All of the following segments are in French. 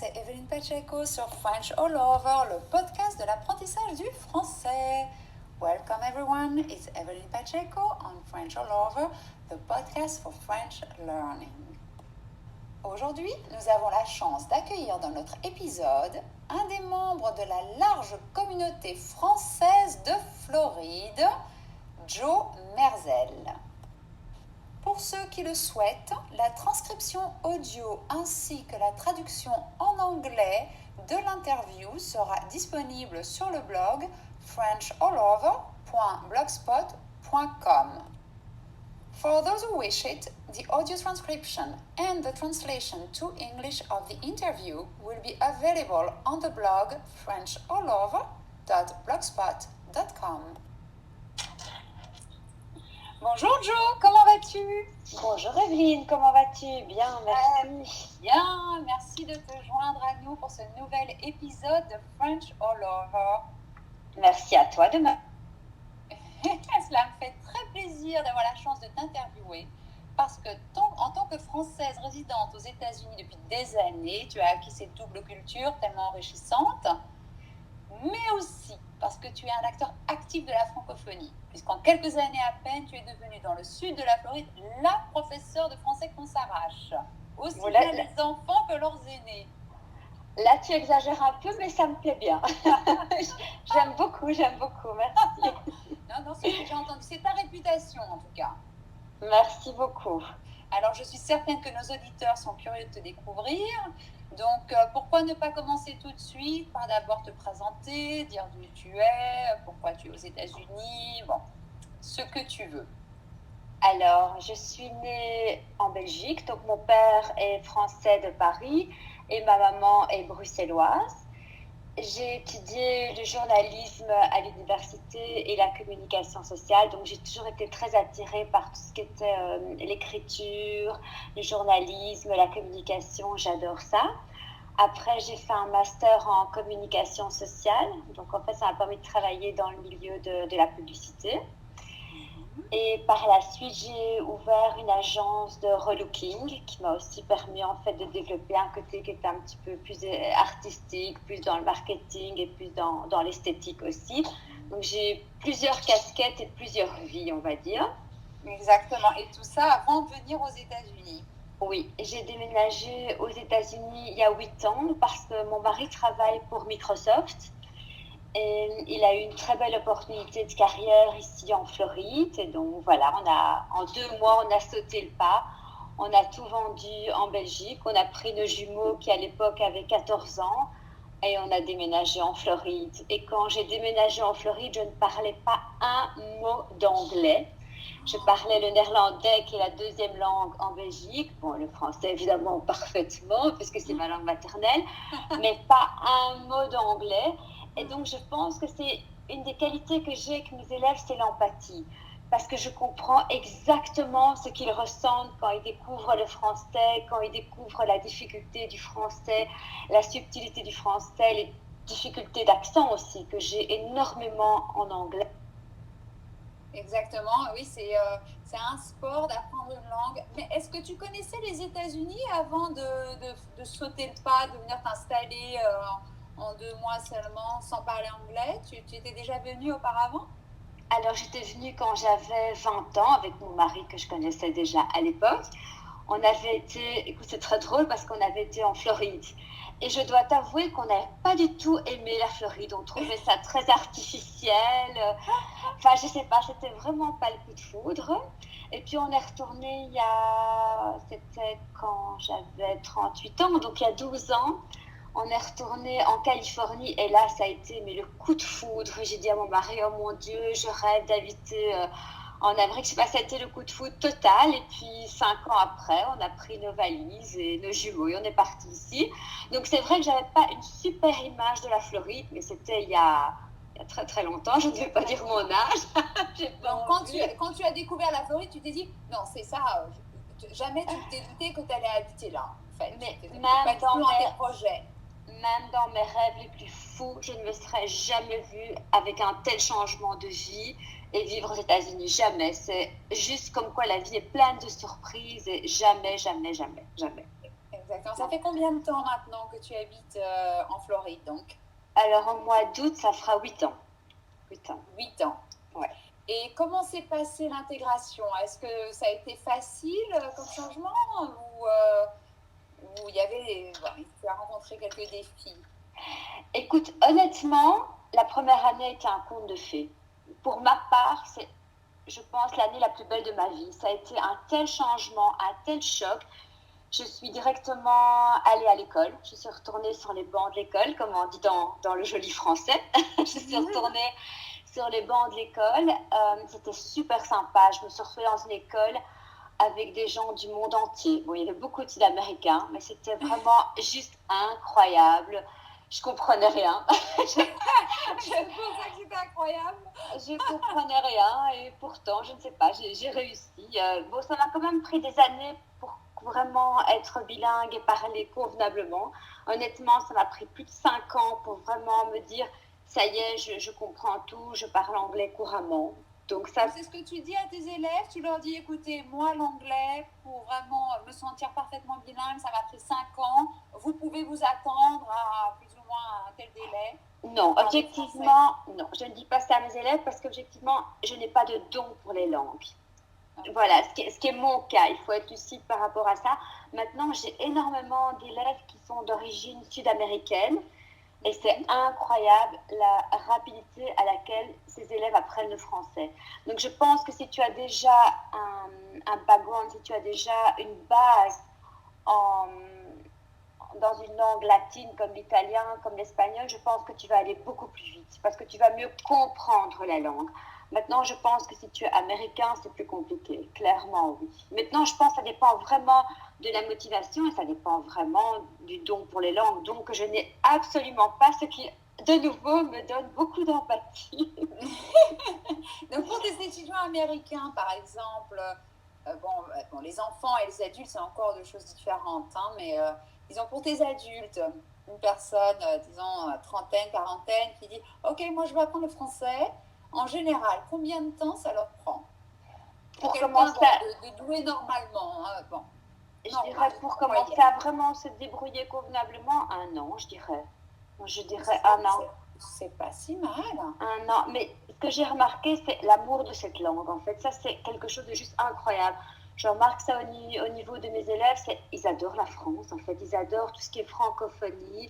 c'est Evelyne Pacheco sur French All Over, le podcast de l'apprentissage du français. Welcome everyone, it's Evelyne Pacheco on French All Over, the podcast for French learning. Aujourd'hui, nous avons la chance d'accueillir dans notre épisode un des membres de la large communauté française de Floride, Joe Merzel. Pour ceux qui le souhaitent, la transcription audio ainsi que la traduction en anglais de l'interview sera disponible sur le blog frenchallover.blogspot.com. For those who wish it, the audio transcription and the translation to English of the interview will be available on the blog frenchallover.blogspot.com. Bonjour Joe, comment vas-tu? Bonjour Evelyne, comment vas-tu? Bien, merci. Bien, merci de te joindre à nous pour ce nouvel épisode de French All Over. Merci à toi de me... Cela me fait très plaisir d'avoir la chance de t'interviewer parce que en tant que Française résidente aux États-Unis depuis des années, tu as acquis cette double culture tellement enrichissante, mais aussi parce que tu es un acteur actif de la francophonie, puisqu'en quelques années à peine, tu es devenue dans le sud de la Floride la professeure de français qu'on s'arrache, aussi bien les enfants que leurs aînés. Là, tu exagères un peu, mais ça me plaît bien. J'aime beaucoup, merci. Non, c'est ce que j'ai entendu, c'est ta réputation en tout cas. Merci beaucoup. Alors, je suis certaine que nos auditeurs sont curieux de te découvrir. Donc, pourquoi ne pas commencer tout de suite par d'abord te présenter, dire d'où tu es, pourquoi tu es aux États-Unis, bon, ce que tu veux. Alors, je suis née en Belgique, donc mon père est français de Paris et ma maman est bruxelloise. J'ai étudié le journalisme à l'université et la communication sociale, donc j'ai toujours été très attirée par tout ce qui était l'écriture, le journalisme, la communication, j'adore ça. Après, j'ai fait un master en communication sociale, donc en fait, ça m'a permis de travailler dans le milieu de la publicité. Et par la suite, j'ai ouvert une agence de relooking qui m'a aussi permis en fait de développer un côté qui était un petit peu plus artistique, plus dans le marketing et plus dans l'esthétique aussi. Donc j'ai plusieurs casquettes et plusieurs vies, on va dire. Exactement. Et tout ça avant de venir aux États-Unis. Oui, j'ai déménagé aux États-Unis il y a 8 ans parce que mon mari travaille pour Microsoft. Et il a eu une très belle opportunité de carrière ici en Floride. Et donc voilà, en 2 mois, on a sauté le pas. On a tout vendu en Belgique. On a pris nos jumeaux qui à l'époque avaient 14 ans et on a déménagé en Floride. Et quand j'ai déménagé en Floride, je ne parlais pas un mot d'anglais. Je parlais le néerlandais qui est la deuxième langue en Belgique. Bon, le français évidemment parfaitement puisque c'est ma langue maternelle, mais pas un mot d'anglais. Et donc, je pense que c'est une des qualités que j'ai avec mes élèves, c'est l'empathie. Parce que je comprends exactement ce qu'ils ressentent quand ils découvrent le français, quand ils découvrent la difficulté du français, la subtilité du français, les difficultés d'accent aussi, que j'ai énormément en anglais. Exactement, oui, c'est un sport d'apprendre une langue. Mais est-ce que tu connaissais les États-Unis avant de sauter le pas, de venir t'installer en 2 mois seulement, sans parler anglais? Tu étais déjà venue auparavant? Alors, j'étais venue quand j'avais 20 ans avec mon mari que je connaissais déjà à l'époque. On avait été, écoute, c'est très drôle parce qu'on avait été en Floride. Et je dois t'avouer qu'on n'avait pas du tout aimé la Floride. On trouvait ça très artificiel. Enfin, je sais pas, c'était vraiment pas le coup de foudre. Et puis, on est retourné c'était quand j'avais 38 ans, donc il y a 12 ans. On est retourné en Californie et là, ça a été le coup de foudre. J'ai dit à mon mari, oh mon Dieu, je rêve d'habiter en Amérique. Je sais pas, ça a été le coup de foudre total. Et puis, 5 ans après, on a pris nos valises et nos jumeaux et on est parti ici. Donc, c'est vrai que j'avais pas une super image de la Floride, mais c'était il y a très très longtemps. Je ne vais pas dire mon âge. Donc, quand tu as découvert la Floride, tu t'es dit, non, c'est ça, jamais tu t'es douté que tu allais habiter là. En fait, mais même dans tes projets. Même dans mes rêves les plus fous, je ne me serais jamais vue avec un tel changement de vie et vivre aux États-Unis. Jamais. C'est juste comme quoi la vie est pleine de surprises et jamais. exactement. Ça fait combien de temps maintenant que tu habites en Floride, donc? Alors, au mois d'août, ça fera 8 ans. 8 ans. 8 ans. Ouais. Et comment s'est passée l'intégration? Est-ce que ça a été facile comme changement ou il y avait, tu as rencontré quelques défis? Écoute, honnêtement, la première année était un conte de fées. Pour ma part, c'est, je pense, l'année la plus belle de ma vie. Ça a été un tel changement, un tel choc. Je suis directement allée à l'école. Je suis retournée sur les bancs de l'école, comme on dit dans le joli français. Je suis retournée sur les bancs de l'école. C'était super sympa. Je me suis retrouvée dans une école avec des gens du monde entier. Bon, il y avait beaucoup de Sud-Américains, mais c'était vraiment juste incroyable. Je comprenais rien. C'est pour ça que c'était incroyable. Je comprenais rien et pourtant, je ne sais pas, j'ai réussi. Bon, ça m'a quand même pris des années pour vraiment être bilingue et parler convenablement. Honnêtement, ça m'a pris plus de 5 ans pour vraiment me dire, ça y est, je comprends tout, je parle anglais couramment. Donc ça, c'est ce que tu dis à tes élèves, tu leur dis, écoutez, moi l'anglais, pour vraiment me sentir parfaitement bilingue, ça m'a pris 5 ans, vous pouvez vous attendre à plus ou moins un tel délai? Non, objectivement, non, je ne dis pas ça à mes élèves parce qu'objectivement, je n'ai pas de don pour les langues. Okay. Voilà, ce qui est mon cas, il faut être lucide par rapport à ça. Maintenant, j'ai énormément d'élèves qui sont d'origine sud-américaine. Et c'est incroyable la rapidité à laquelle ces élèves apprennent le français. Donc je pense que si tu as déjà un background, si tu as déjà une base dans une langue latine comme l'italien, comme l'espagnol, je pense que tu vas aller beaucoup plus vite parce que tu vas mieux comprendre la langue. Maintenant, je pense que si tu es américain, c'est plus compliqué. Clairement, oui. Maintenant, je pense que ça dépend vraiment de la motivation et ça dépend vraiment du don pour les langues. Donc, je n'ai absolument pas ce qui, de nouveau, me donne beaucoup d'empathie. Donc, pour des étudiants américains, par exemple, bon, les enfants et les adultes, c'est encore deux choses différentes, hein, mais disons, pour tes adultes, une personne, disons, trentaine, quarantaine, qui dit « Ok, moi, je veux apprendre le français », en général, combien de temps ça leur prend? Pour commencer de douer normalement, hein, bon. Je dirais pour commencer à vraiment se débrouiller convenablement, 1 an, je dirais. Je dirais 1 an. C'est pas si mal. 1 an. Mais ce que j'ai remarqué, c'est l'amour de cette langue. En fait, ça, c'est quelque chose de juste incroyable. Je remarque ça au niveau de mes élèves. Ils adorent la France, en fait. Ils adorent tout ce qui est francophonie.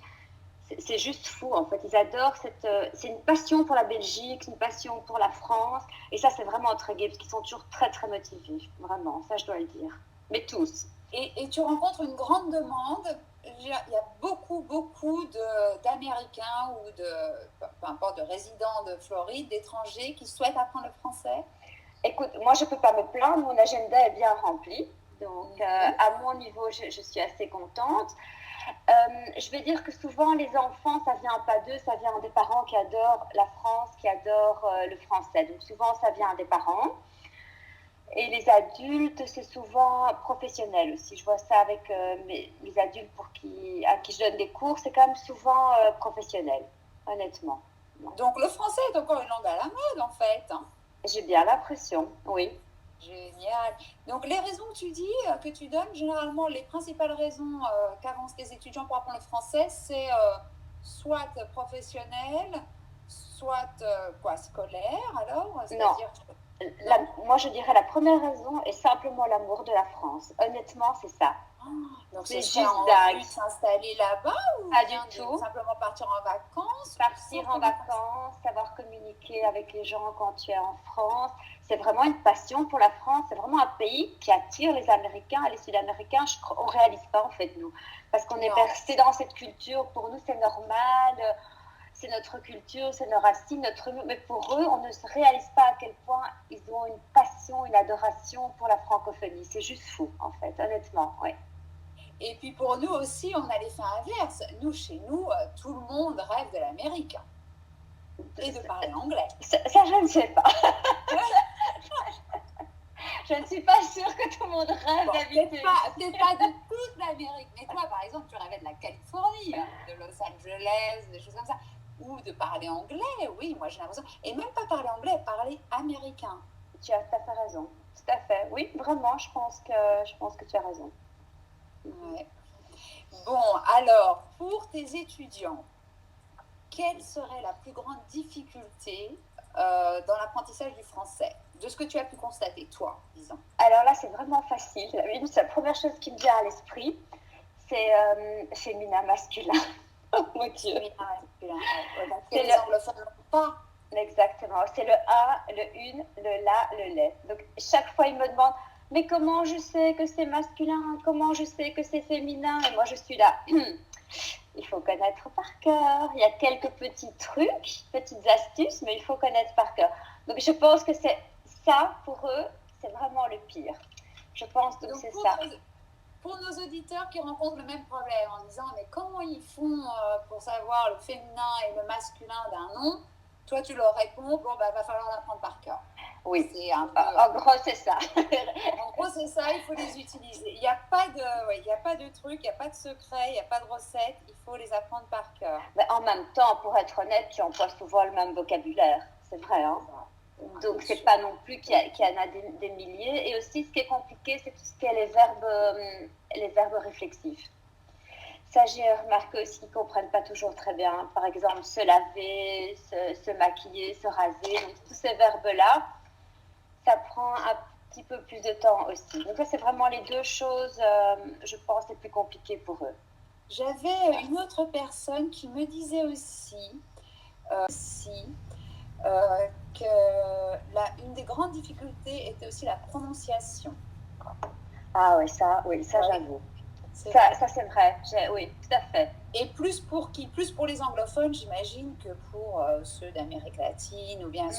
C'est juste fou, en fait. Ils adorent c'est une passion pour la Belgique, une passion pour la France. Et ça, c'est vraiment très gai, parce qu'ils sont toujours très, très motivés. Vraiment, ça, je dois le dire. Mais tous. Et tu rencontres une grande demande. Il y a beaucoup d'Américains ou peu importe, de résidents de Floride, d'étrangers qui souhaitent apprendre le français. Écoute, moi, je ne peux pas me plaindre. Mon agenda est bien rempli. Donc, à mon niveau, je suis assez contente. Je vais dire que souvent, les enfants, ça vient pas d'eux, ça vient des parents qui adorent la France, qui adorent le français. Donc, souvent, ça vient des parents. Et les adultes, c'est souvent professionnel aussi. Je vois ça avec mes adultes à qui je donne des cours, c'est quand même souvent professionnel, honnêtement. Donc le français est encore une langue à la mode, en fait. Hein. J'ai bien l'impression, oui. Génial. Donc les raisons que tu dis, que tu donnes, généralement, les principales raisons qu'avancent les étudiants pour apprendre le français, c'est soit professionnel, soit scolaire, alors? C'est-à-dire... moi, je dirais la première raison est simplement l'amour de la France. Honnêtement, c'est ça. Donc c'est juste dingue. S'installer là-bas ou pas du tout. Simplement partir en vacances? Partir en vacances, savoir communiquer avec les gens quand tu es en France. C'est vraiment une passion pour la France. C'est vraiment un pays qui attire les Américains et les Sud-Américains. On ne réalise pas en fait, nous. Parce qu'on est bercé dans cette culture. Pour nous, c'est normal. C'est notre culture, c'est nos racines, notre humour. Mais pour eux, on ne se réalise pas à quel point ils ont une passion, une adoration pour la francophonie. C'est juste fou, en fait, honnêtement, oui. Et puis pour nous aussi, on a l'effet inverse. Nous, chez nous, tout le monde rêve de l'Amérique. Et de parler anglais. Ça, je ne sais pas. Je ne suis pas sûre que tout le monde rêve d'habiter. Peut-être pas de toute l'Amérique. Mais toi, par exemple, tu rêvais de la Californie, de Los Angeles, des choses comme ça. Ou de parler anglais, oui, moi j'ai l'impression. Et même pas parler anglais, parler américain. Tu as tout à fait raison. Tout à fait. Oui, vraiment, je pense que tu as raison. Ouais. Bon, alors, pour tes étudiants, quelle serait la plus grande difficulté dans l'apprentissage du français, de ce que tu as pu constater, toi, disons? Alors là, c'est vraiment facile. C'est la première chose qui me vient à l'esprit, c'est féminin, masculin. Oh mon Dieu. Féminin, masculin, ouais. Donc, C'est les le... anglophones n'ont pas. Exactement. C'est le a, le une, le la, le les. Donc, chaque fois, ils me demandent, mais comment je sais que c'est masculin? Comment je sais que c'est féminin? Et moi, je suis là. Il faut connaître par cœur. Il y a quelques petits trucs, petites astuces, mais il faut connaître par cœur. Donc, je pense que c'est ça, pour eux, c'est vraiment le pire. Je pense que c'est ça. Pour nos auditeurs qui rencontrent le même problème en disant, mais comment ils font pour savoir le féminin et le masculin d'un nom? Toi, tu leur réponds, bon, va falloir l'apprendre par cœur. Oui, en gros, c'est ça. En gros, c'est ça, il faut les utiliser. Il n'y a pas de truc, il n'y a pas de secret, il n'y a pas de recette, il faut les apprendre par cœur. Mais en même temps, pour être honnête, tu emploies souvent le même vocabulaire. C'est vrai, hein? Donc, c'est pas non plus qu'il y en a des milliers. Et aussi, ce qui est compliqué, c'est tout ce qui est les verbes réflexifs. Ça, j'ai remarqué aussi qu'ils ne comprennent pas toujours très bien. Par exemple, se laver, se maquiller, se raser. Donc, tous ces verbes-là, ça prend un petit peu plus de temps aussi. Donc, ça, c'est vraiment les deux choses, je pense, les plus compliquées pour eux. J'avais une autre personne qui me disait aussi que une des grandes difficultés était aussi la prononciation. Ah oui, ça j'avoue. Ça, c'est vrai. Oui, tout à fait. Et plus pour qui? Plus pour les anglophones, j'imagine, que pour ceux d'Amérique latine ou bien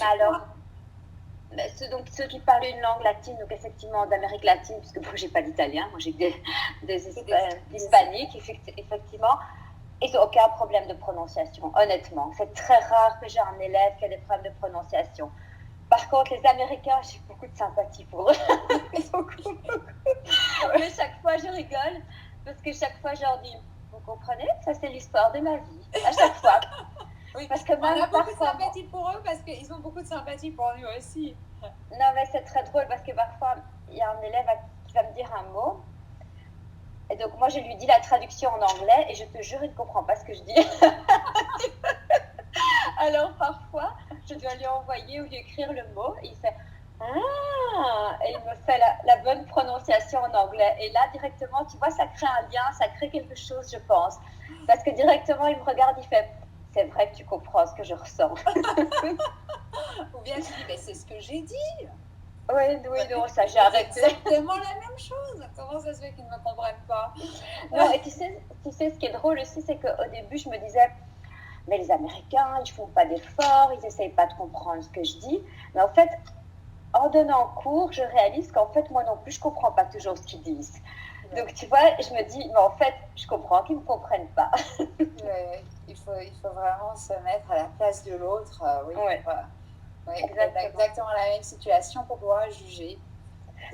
ceux qui parlent une langue latine, donc effectivement d'Amérique latine, puisque moi, j'ai pas d'italien, moi j'ai des hispaniques, effectivement. Ils n'ont aucun problème de prononciation, honnêtement. C'est très rare que j'ai un élève qui a des problèmes de prononciation. Par contre, les Américains, j'ai beaucoup de sympathie pour eux. beaucoup. Mais chaque fois, je rigole, parce que chaque fois, je leur dis, vous comprenez, ça c'est l'histoire de ma vie, à chaque fois. Oui, parce que on a beaucoup de sympathie pour eux, parce qu'ils ont beaucoup de sympathie pour nous aussi. Non, mais c'est très drôle, parce que parfois, il y a un élève qui va me dire un mot, et donc, moi, je lui dis la traduction en anglais et je te jure, il ne comprend pas ce que je dis. Alors, parfois, je dois lui envoyer ou lui écrire le mot et il fait « Ah !» et il me fait la bonne prononciation en anglais. Et là, directement, tu vois, ça crée un lien, ça crée quelque chose, je pense. Parce que directement, il me regarde, il fait « C'est vrai que tu comprends ce que je ressens. » Ou bien tu dis « Mais c'est ce que j'ai dit !» Oui, non, ça j'ai arrêté. C'est exactement la même chose. Comment ça se fait qu'ils ne me comprennent pas? Non, et tu sais, ce qui est drôle aussi, c'est qu'au début, je me disais, mais les Américains, ils ne font pas d'efforts, ils n'essayent pas de comprendre ce que je dis. Mais en fait, en donnant cours, je réalise qu'en fait, moi non plus, je ne comprends pas toujours ce qu'ils disent. Ouais. Donc, tu vois, je me dis, mais en fait, je comprends qu'ils ne me comprennent pas. Ouais, il faut vraiment se mettre à la place de l'autre. Oui, ouais. Oui, exactement la même situation pour pouvoir juger.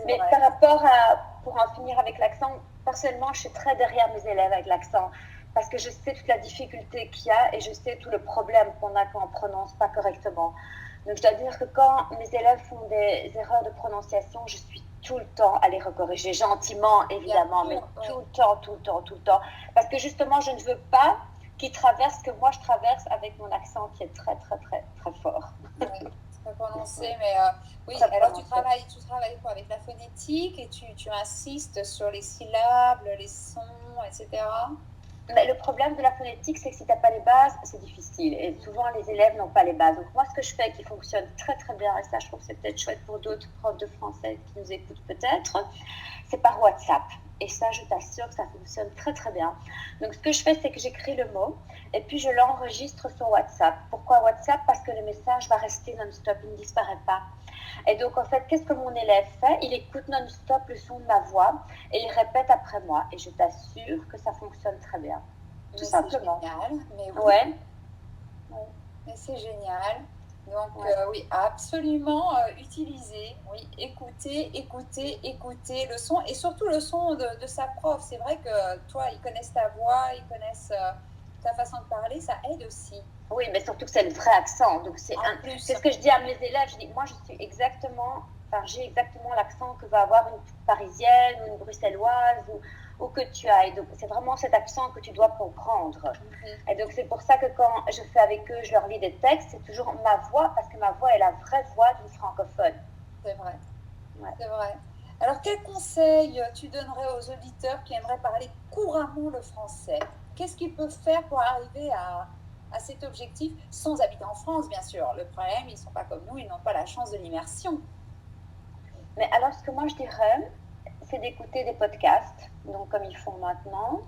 Mais par rapport à, pour en finir avec l'accent, personnellement, je suis très derrière mes élèves avec l'accent parce que je sais toute la difficulté qu'il y a et je sais tout le problème qu'on a quand on ne prononce pas correctement. Donc, je dois dire que quand mes élèves font des erreurs de prononciation, je suis tout le temps à les recorriger, gentiment, évidemment, mais tout le temps. Parce que justement, je ne veux pas qu'ils traversent ce que moi je traverse avec mon accent qui est très, très, très, très fort. Oui, très prononcé, mais oui, très alors tu travailles quoi, avec la phonétique et tu insistes sur les syllabes, les sons, etc. Mais le problème de la phonétique, c'est que si tu n'as pas les bases, c'est difficile. Et souvent, les élèves n'ont pas les bases. Donc, moi, ce que je fais qui fonctionne très, très bien, et ça, je trouve que c'est peut-être chouette pour d'autres profs de français qui nous écoutent peut-être, c'est par WhatsApp. Et ça, je t'assure que ça fonctionne très, très bien. Donc, ce que je fais, c'est que j'écris le mot et puis je l'enregistre sur WhatsApp. Pourquoi WhatsApp? Parce que le message va rester non-stop, il ne disparaît pas. Et donc, en fait, qu'est-ce que mon élève fait? Il écoute non-stop le son de ma voix et il répète après moi. Et je t'assure que ça fonctionne très bien. Tout simplement. C'est génial. Mais oui. Ouais. Mais c'est génial. Donc, oui, absolument utiliser. Oui, écouter le son. Et surtout le son de sa prof. C'est vrai que toi, ils connaissent ta voix, ils connaissent ta façon de parler. Ça aide aussi. Oui, mais surtout que c'est le vrai accent. Donc, c'est ce que je dis à mes élèves. Je dis, moi, j'ai exactement l'accent que va avoir une Parisienne ou une Bruxelloise ou où que tu ailles. Donc, c'est vraiment cet accent que tu dois comprendre. Et donc, c'est pour ça que quand je fais avec eux, je leur lis des textes, c'est toujours ma voix, parce que ma voix est la vraie voix d'une francophone. C'est vrai. Ouais. C'est vrai. Alors, quel conseil tu donnerais aux auditeurs qui aimeraient parler couramment le français? Qu'est-ce qu'ils peuvent faire pour arriver à cet objectif sans habiter en France, bien sûr? Le problème, ils ne sont pas comme nous, ils n'ont pas la chance de l'immersion. Mais alors, ce que moi je dirais, c'est d'écouter des podcasts, donc comme ils font maintenant.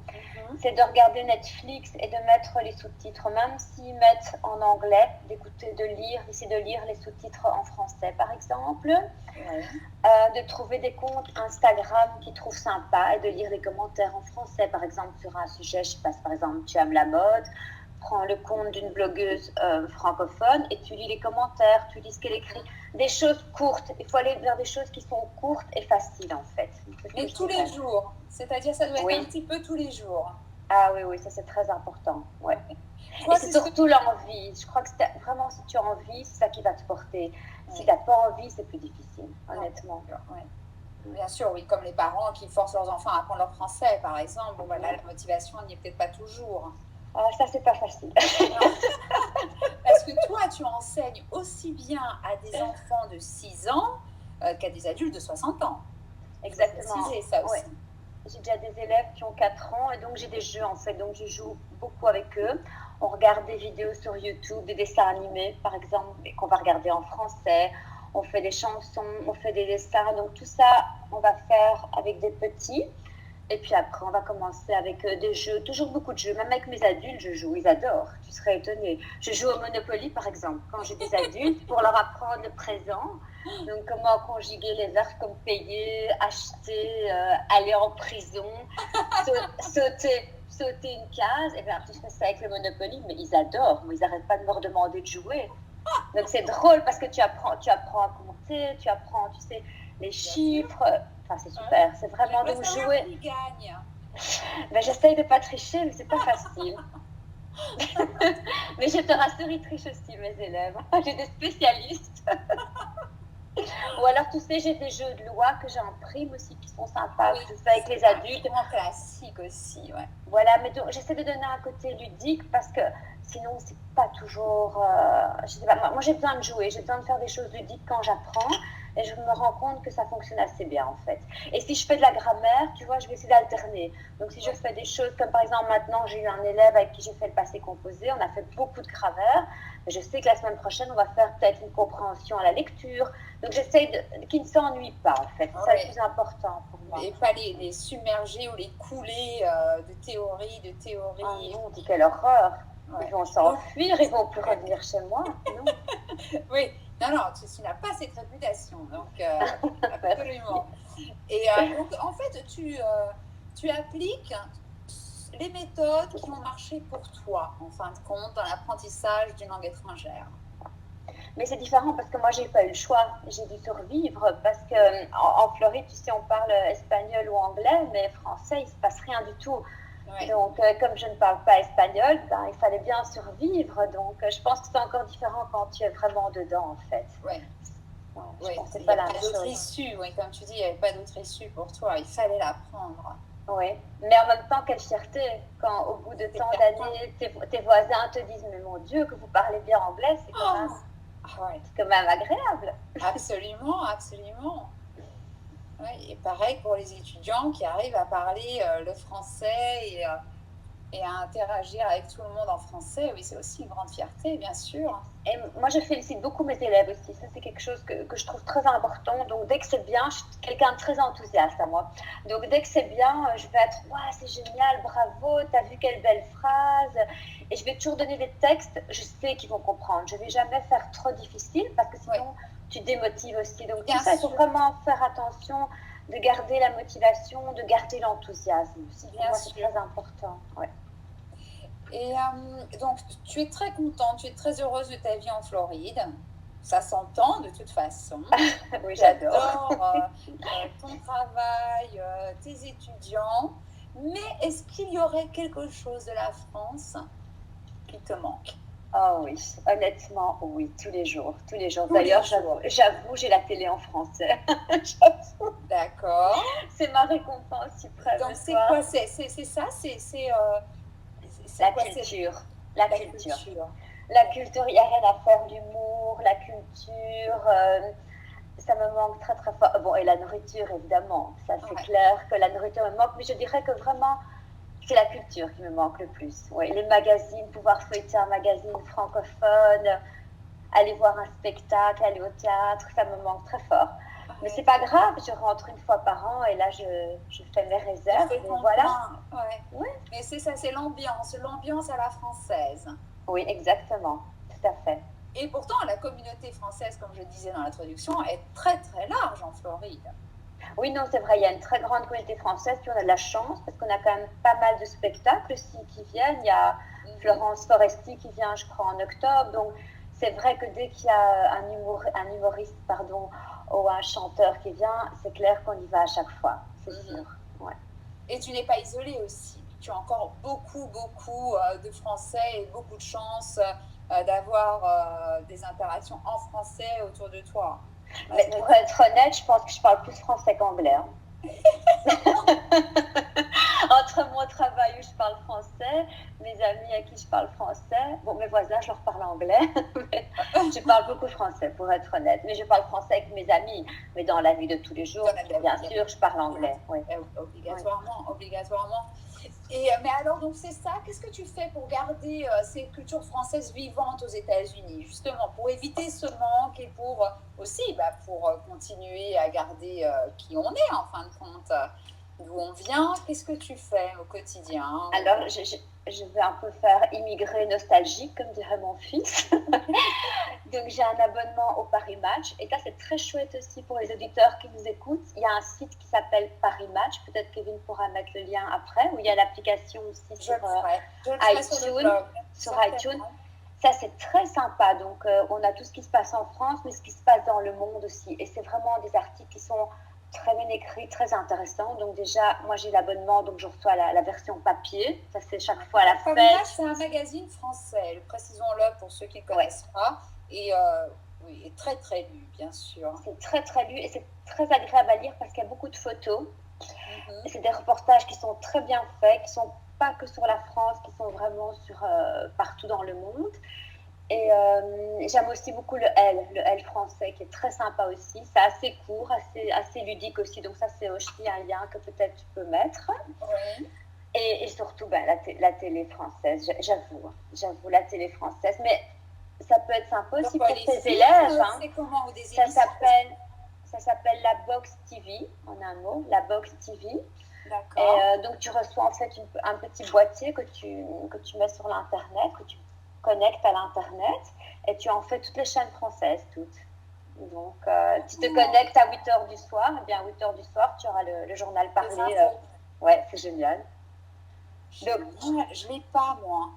C'est de regarder Netflix et de mettre les sous-titres, même s'ils mettent en anglais, d'essayer de lire les sous-titres en français, par exemple. De trouver des comptes Instagram qu'ils trouvent sympas et de lire les commentaires en français, par exemple, sur un sujet, je sais pas, par exemple, tu aimes la mode, prends le compte d'une blogueuse francophone et tu lis les commentaires, tu lis ce qu'elle écrit. Des choses courtes. Il faut aller vers des choses qui sont courtes et faciles, en fait. Mais tous les jours. C'est-à-dire, ça doit être un petit peu tous les jours. Ah oui, ça c'est très important. Ouais. Toi, et c'est surtout l'envie. Je crois que vraiment, si tu as envie, c'est ça qui va te porter. Si tu n'as pas envie, c'est plus difficile, honnêtement. Bien sûr, oui, comme les parents qui forcent leurs enfants à apprendre leur français, par exemple. Bon, voilà, la motivation n'y est peut-être pas toujours. Ça, c'est pas facile. Parce que toi, tu enseignes aussi bien à des enfants de 6 ans qu'à des adultes de 60 ans. Exactement. C'est ça aussi. J'ai déjà des élèves qui ont 4 ans et donc j'ai des jeux en fait. Donc je joue beaucoup avec eux. On regarde des vidéos sur YouTube, des dessins animés par exemple, qu'on va regarder en français. On fait des chansons, on fait des dessins. Donc tout ça, on va faire avec des petits. Et puis après, on va commencer avec des jeux, toujours beaucoup de jeux. Même avec mes adultes, je joue, ils adorent. Tu serais étonnée. Je joue au Monopoly, par exemple, quand j'ai des adultes, pour leur apprendre le présent. Donc, comment conjuguer les verbes comme payer, acheter, aller en prison, sauter une case. Et bien, je fais ça avec le Monopoly, mais ils adorent. Ils n'arrêtent pas de me redemander de jouer. Donc, c'est drôle parce que tu apprends à compter, tu apprends, tu sais, les chiffres. Enfin, c'est super, c'est vraiment donc jouer. Qui gagne. Ben, j'essaye de ne pas tricher, mais c'est pas facile. Mais je te rassure, ils trichent aussi, mes élèves. J'ai des spécialistes. Ou alors, tu sais, j'ai des jeux de loi que j'imprime aussi qui sont sympas. Je fais avec les adultes. C'est classique aussi, ouais. Voilà, mais donc, j'essaie de donner un côté ludique parce que sinon, c'est pas toujours. Je sais pas, moi, j'ai besoin de jouer, j'ai besoin de faire des choses ludiques quand j'apprends. Et je me rends compte que ça fonctionne assez bien, en fait. Et si je fais de la grammaire, tu vois, je vais essayer d'alterner. Donc, si je fais des choses comme, par exemple, maintenant, j'ai eu un élève avec qui j'ai fait le passé composé. On a fait beaucoup de grammaire. Mais je sais que la semaine prochaine, on va faire peut-être une compréhension à la lecture. Donc, j'essaie qu'il ne s'ennuie pas, en fait. C'est le plus important pour moi. Et pas les submerger ou les couler de théorie. Oh non, quelle horreur. Ils vont s'enfuir, ils ne vont plus revenir chez moi. Non. Oui. Non, tu n'as pas cette réputation, donc absolument. Et donc, en fait, tu appliques les méthodes qui ont marché pour toi, en fin de compte, dans l'apprentissage d'une langue étrangère. Mais c'est différent parce que moi, j'ai pas eu le choix. J'ai dû survivre parce qu'en Floride, tu sais, on parle espagnol ou anglais, mais français, il ne se passe rien du tout. Ouais. Donc, comme je ne parle pas espagnol, ben, il fallait bien survivre. Donc, je pense que c'est encore différent quand tu es vraiment dedans, en fait. Oui. Ouais, il n'y a pas d'autre issue. Oui, comme tu dis, il n'y avait pas d'autre issue pour toi. Il fallait l'apprendre. Oui, mais en même temps, quelle fierté quand, au bout de tant d'années, tes voisins te disent « Mais mon Dieu, que vous parlez bien anglais, c'est quand même agréable. » Absolument, absolument. Ouais, et pareil pour les étudiants qui arrivent à parler le français et à interagir avec tout le monde en français. Oui, c'est aussi une grande fierté, bien sûr. Et moi, je félicite beaucoup mes élèves aussi. Ça, c'est quelque chose que je trouve très important. Donc, dès que c'est bien, je suis quelqu'un de très enthousiaste à moi. Donc, dès que c'est bien, je vais être « Waouh, c'est génial, bravo, t'as vu quelle belle phrase ?» Et je vais toujours donner des textes, je sais qu'ils vont comprendre. Je ne vais jamais faire trop difficile parce que sinon, tu démotives aussi. Donc, tout ça, il faut vraiment faire attention de garder la motivation, de garder l'enthousiasme. C'est très important. Ouais. Et donc, tu es très contente, tu es très heureuse de ta vie en Floride. Ça s'entend de toute façon. Oui, j'adore. Ton travail, tes étudiants. Mais est-ce qu'il y aurait quelque chose de la France qui te manque? Oh oui, honnêtement, oui, tous les jours, tous les jours. Tous les D'ailleurs, jours. j'avoue, j'ai la télé en français. J'avoue, D'accord. c'est ma récompense suprême Donc, le c'est quoi? soir. C'est ça? C'est La quoi? C'est culture, la la culture. culture. La culture, il n'y a rien à faire, l'humour, la culture, ça me manque très très fort. Bon, et la nourriture, évidemment, ça c'est Ouais. clair que la nourriture me manque, mais je dirais que vraiment, c'est la culture qui me manque le plus. Oui, les magazines, pouvoir feuilleter un magazine francophone, aller voir un spectacle, aller au théâtre, ça me manque très fort. Mais Ouais. c'est pas grave, je rentre une fois par an et là je fais mes Tu réserves fais et ton voilà. plein. Ouais. Oui, Mais c'est ça, c'est l'ambiance à la française. oui, exactement, tout à fait. Et pourtant, la communauté française, comme je disais dans l'introduction, est très très large en Floride. Oui, non, c'est vrai, il y a une très grande communauté française, puis on a de la chance parce qu'on a quand même pas mal de spectacles aussi qui viennent. Il y a Florence Foresti qui vient, je crois, en octobre. Donc, c'est vrai que dès qu'il y a un humoriste, pardon, ou un chanteur qui vient, c'est clair qu'on y va à chaque fois, c'est sûr. Ouais. Et tu n'es pas isolée aussi. Tu as encore beaucoup de Français et beaucoup de chance d'avoir des interactions en français autour de toi. Mais pour être honnête, je pense que je parle plus français qu'anglais. Hein. Entre mon travail où je parle français, mes amis à qui je parle français, bon, mes voisins, je leur parle anglais, mais je parle beaucoup français, pour être honnête. Mais je parle français avec mes amis, mais dans la vie de tous les jours, bien sûr, je parle anglais. Oui. Obligatoirement, obligatoirement. Mais alors, donc c'est ça, qu'est-ce que tu fais pour garder ces cultures françaises vivantes aux États-Unis, justement, pour éviter ce manque et pour aussi pour continuer à garder qui on est, en fin de compte, d'où on vient, qu'est-ce que tu fais au quotidien? Alors, je vais un peu faire immigré nostalgique, comme dirait mon fils. Donc, j'ai un abonnement au Paris Match. Et ça, c'est très chouette aussi pour les auditeurs qui nous écoutent. Il y a un site qui s'appelle Paris Match. Peut-être Kevin pourra mettre le lien après. Où il y a l'application aussi sur iTunes. Sur iTunes. Ça, c'est très sympa. Donc, on a tout ce qui se passe en France, mais ce qui se passe dans le monde aussi. Et c'est vraiment des articles qui sont très bien écrits, très intéressants. Donc, déjà, moi, j'ai l'abonnement, donc je reçois la version papier. Ça, c'est chaque fois à la fête. C'est un magazine français, précisons-le pour ceux qui ne connaissent pas. Et oui, très très lu, bien sûr. C'est très très lu et c'est très agréable à lire parce qu'il y a beaucoup de photos. Et c'est des reportages qui sont très bien faits, qui sont pas que sur la France, qui sont vraiment sur partout dans le monde. Et j'aime aussi beaucoup le L français, qui est très sympa aussi. C'est assez court, assez ludique aussi. Donc ça, c'est aussi un lien que peut-être tu peux mettre. Oui. Et surtout, la télé française, j'avoue, la télé française. Mais ça peut être sympa aussi pour tes élèves. Hein. C'est comment, ou des ça s'appelle la Box TV, en un mot, la Box TV. D'accord. Et donc, tu reçois en fait un petit boîtier que tu mets sur l'Internet, que tu connectes à l'Internet, et tu en fais toutes les chaînes françaises, toutes. Donc, tu te connectes à 8h du soir, et bien à 8h du soir, tu auras le journal parlé. Ouais, c'est génial. Donc, je ne l'ai pas, moi.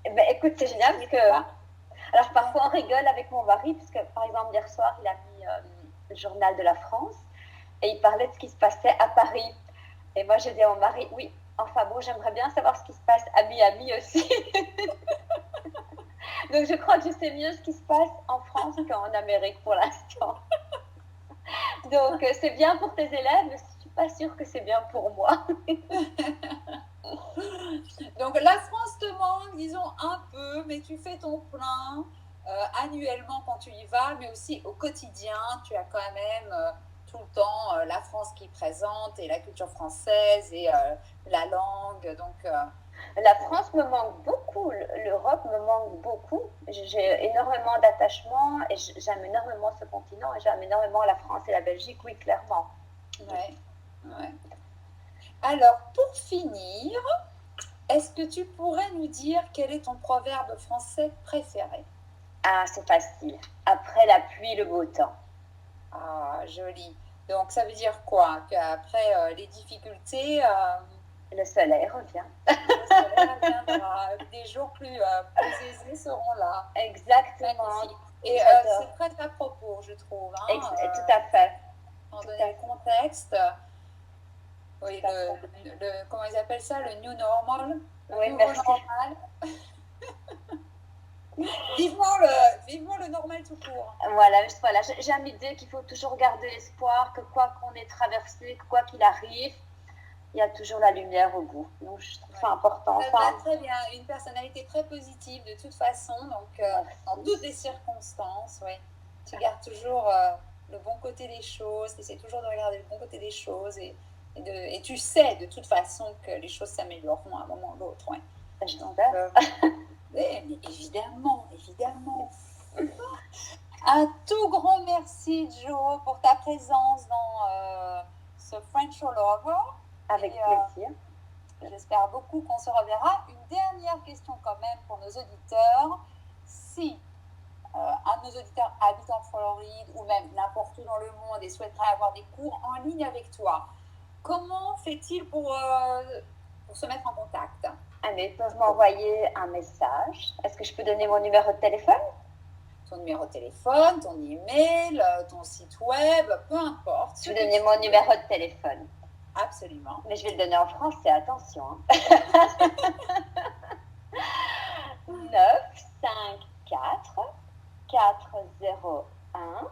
Ben, écoute, c'est génial parce que... Alors, parfois, on rigole avec mon mari, parce que, par exemple, hier soir, il a mis le journal de la France, et il parlait de ce qui se passait à Paris. Et moi, j'ai dit à mon mari, oui, enfin bon, j'aimerais bien savoir ce qui se passe à Miami aussi. Donc, je crois que je sais mieux ce qui se passe en France qu'en Amérique pour l'instant. Donc, c'est bien pour tes élèves, mais je ne suis pas sûre que c'est bien pour moi. Donc, la France te manque, disons, un peu, mais tu fais ton plein annuellement quand tu y vas, mais aussi au quotidien, tu as quand même... tout le temps la France qui présente et la culture française et la langue. Donc, la France me manque beaucoup, l'Europe me manque beaucoup. J'ai énormément d'attachement et j'aime énormément ce continent et j'aime énormément la France et la Belgique, oui, clairement. Ouais. Alors, pour finir, est-ce que tu pourrais nous dire quel est ton proverbe français préféré? Ah, c'est facile. Après la pluie, le beau temps. Ah, joli. Donc, ça veut dire quoi? Qu'après les difficultés, le soleil revient. Le soleil reviendra. Des jours plus aisés seront là. Exactement. Magnifique. Et c'est très à propos, je trouve. Hein, tout à fait. Étant donné le contexte, oui, comment ils appellent ça? Le new normal? Oui, merci. Normal. Vivement le normal tout court. Voilà, j'ai une idée qu'il faut toujours garder l'espoir que quoi qu'on ait traversé, que quoi qu'il arrive, il y a toujours la lumière au bout. Donc, je trouve ça important. Ça te va très bien. Une personnalité très positive de toute façon. Donc, dans toutes les circonstances, oui. Tu gardes toujours le bon côté des choses. Tu essaies toujours de regarder le bon côté des choses. Et tu sais de toute façon que les choses s'amélioreront à un moment ou l'autre. Ouais. Mais évidemment. Un tout grand merci, Jo, pour ta présence dans ce French All Over. Avec plaisir. J'espère beaucoup qu'on se reverra. Une dernière question quand même pour nos auditeurs. Si un de nos auditeurs habite en Floride ou même n'importe où dans le monde et souhaiterait avoir des cours en ligne avec toi, comment fait-il pour se mettre en contact? Mais ils peuvent m'envoyer un message. Est-ce que je peux donner mon numéro de téléphone? Ton numéro de téléphone, ton email, ton site web, peu importe. Je vais donner mon numéro de téléphone. Absolument. Mais je vais le donner en français, attention. 954 401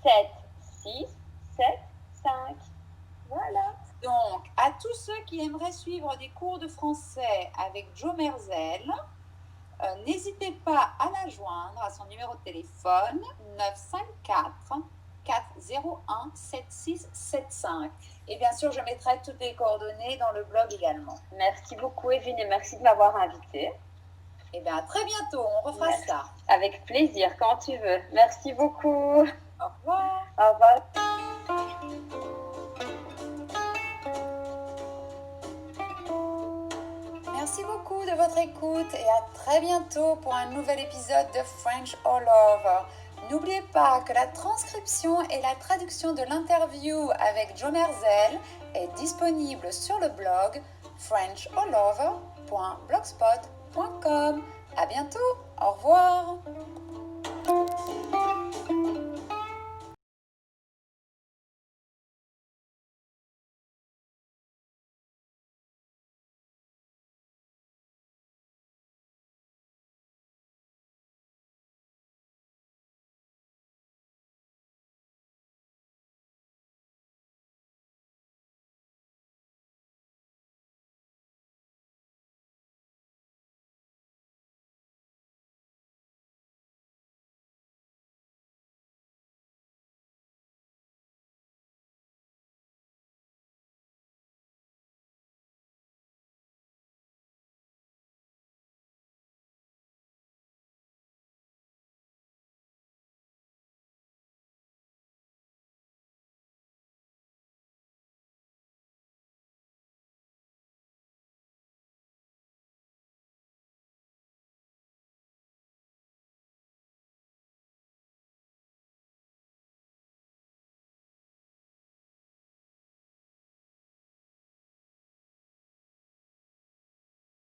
7675. Voilà. Donc, à tous ceux qui aimeraient suivre des cours de français avec Jo Merzel, n'hésitez pas à la joindre à son numéro de téléphone 954 401 7675. Et bien sûr, je mettrai toutes les coordonnées dans le blog également. Merci beaucoup, Evelyne, et merci de m'avoir invitée. Et bien, à très bientôt. On refera ça. Avec plaisir, quand tu veux. Merci beaucoup. Au revoir. Au revoir. Merci beaucoup de votre écoute et à très bientôt pour un nouvel épisode de French All Over. N'oubliez pas que la transcription et la traduction de l'interview avec Jo Merzel est disponible sur le blog frenchallover.blogspot.com. À bientôt, au revoir.